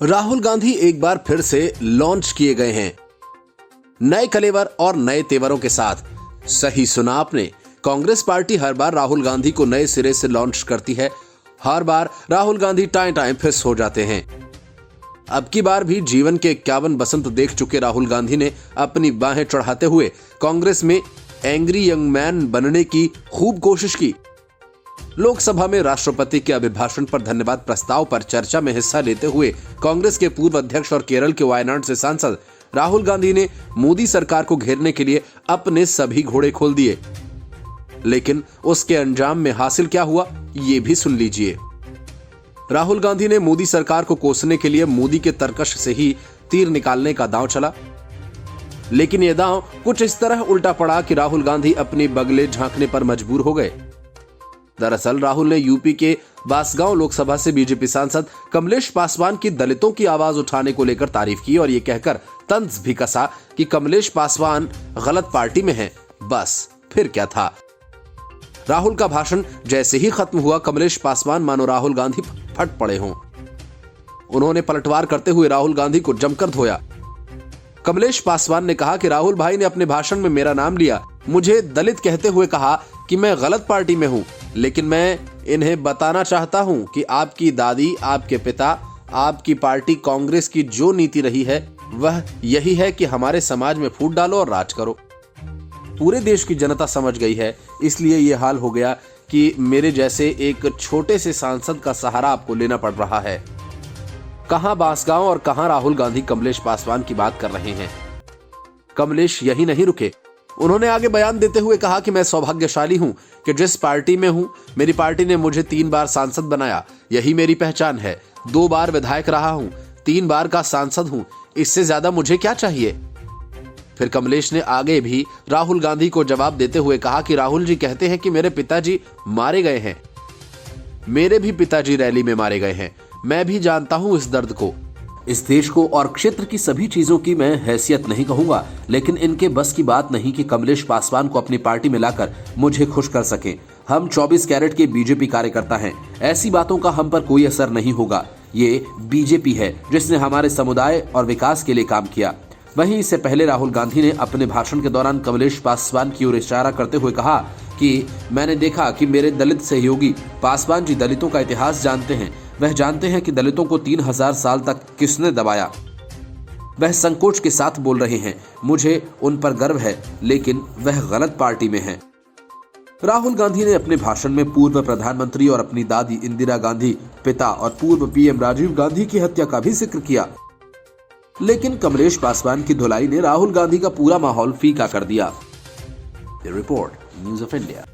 राहुल गांधी एक बार फिर से लॉन्च किए गए हैं, नए कलेवर और नए तेवरों के साथ। सही सुना आपने, कांग्रेस पार्टी हर बार राहुल गांधी को नए सिरे से लॉन्च करती है। हर बार राहुल गांधी टाइम फिस हो जाते हैं। अब की बार भी जीवन के 51 बसंत देख चुके राहुल गांधी ने अपनी बाहें चढ़ाते हुए कांग्रेस में एंग्री यंग मैन बनने की खूब कोशिश की। लोकसभा में राष्ट्रपति के अभिभाषण पर धन्यवाद प्रस्ताव पर चर्चा में हिस्सा लेते हुए कांग्रेस के पूर्व अध्यक्ष और केरल के वायनाड से सांसद राहुल गांधी ने मोदी सरकार को घेरने के लिए अपने सभी घोड़े खोल दिए। लेकिन उसके अंजाम में हासिल क्या हुआ, ये भी सुन लीजिए। राहुल गांधी ने मोदी सरकार को कोसने के लिए मोदी के तरकश से ही तीर निकालने का दांव चला। लेकिन यह दांव कुछ इस तरह उल्टा पड़ा कि राहुल गांधी अपनी बगले झांकने पर मजबूर हो गए। दरअसल राहुल ने यूपी के बांसगांव लोकसभा से बीजेपी सांसद कमलेश पासवान की दलितों की आवाज उठाने को लेकर तारीफ की और ये कहकर तंज भी कसा कि कमलेश पासवान गलत पार्टी में हैं। बस फिर क्या था। राहुल का भाषण जैसे ही खत्म हुआ, कमलेश पासवान मानो राहुल गांधी फट पड़े हों। उन्होंने पलटवार करते हुए राहुल गांधी को जमकर धोया। कमलेश पासवान ने कहा कि राहुल भाई ने अपने भाषण में मेरा नाम लिया, मुझे दलित कहते हुए कहा कि मैं गलत पार्टी में हूं, लेकिन मैं इन्हें बताना चाहता हूं कि आपकी दादी, आपके पिता, आपकी पार्टी कांग्रेस की जो नीति रही है वह यही है कि हमारे समाज में फूट डालो और राज करो। पूरे देश की जनता समझ गई है, इसलिए यह हाल हो गया कि मेरे जैसे एक छोटे से सांसद का सहारा आपको लेना पड़ रहा है। कहां बांसगांव और कहां राहुल गांधी कमलेश पासवान की बात कर रहे हैं। कमलेश यही नहीं रुके, उन्होंने आगे बयान देते हुए कहा कि मैं सौभाग्यशाली हूं कि जिस पार्टी में हूं, मेरी पार्टी ने मुझे 3 बार सांसद बनाया, यही मेरी पहचान है। 2 बार विधायक रहा हूं, 3 बार का सांसद हूं, इससे ज्यादा मुझे क्या चाहिए। फिर कमलेश ने आगे भी राहुल गांधी को जवाब देते हुए कहा कि राहुल जी कहते हैं कि मेरे पिताजी मारे गए हैं, मेरे भी पिताजी रैली में मारे गए हैं, मैं भी जानता हूं इस दर्द को। इस देश को और क्षेत्र की सभी चीजों की मैं हैसियत नहीं कहूंगा, लेकिन इनके बस की बात नहीं कि कमलेश पासवान को अपनी पार्टी में लाकर मुझे खुश कर सकें। हम 24 कैरेट के बीजेपी कार्यकर्ता हैं, ऐसी बातों का हम पर कोई असर नहीं होगा। ये बीजेपी है जिसने हमारे समुदाय और विकास के लिए काम किया। वहीं इससे पहले राहुल गांधी ने अपने भाषण के दौरान कमलेश पासवान की ओर इशारा करते हुए कहा कि मैंने देखा कि मेरे दलित सहयोगी पासवान जी दलितों का इतिहास जानते हैं, वह जानते हैं कि दलितों को 3000 साल तक किसने दबाया। वह संकोच के साथ बोल रहे हैं, मुझे उन पर गर्व है, लेकिन वह गलत पार्टी में हैं। राहुल गांधी ने अपने भाषण में पूर्व प्रधानमंत्री और अपनी दादी इंदिरा गांधी, पिता और पूर्व पीएम राजीव गांधी की हत्या का भी जिक्र किया। लेकिन कमलेश पासवान की धुलाई ने राहुल गांधी का पूरा माहौल फीका कर दिया। Report, news of India.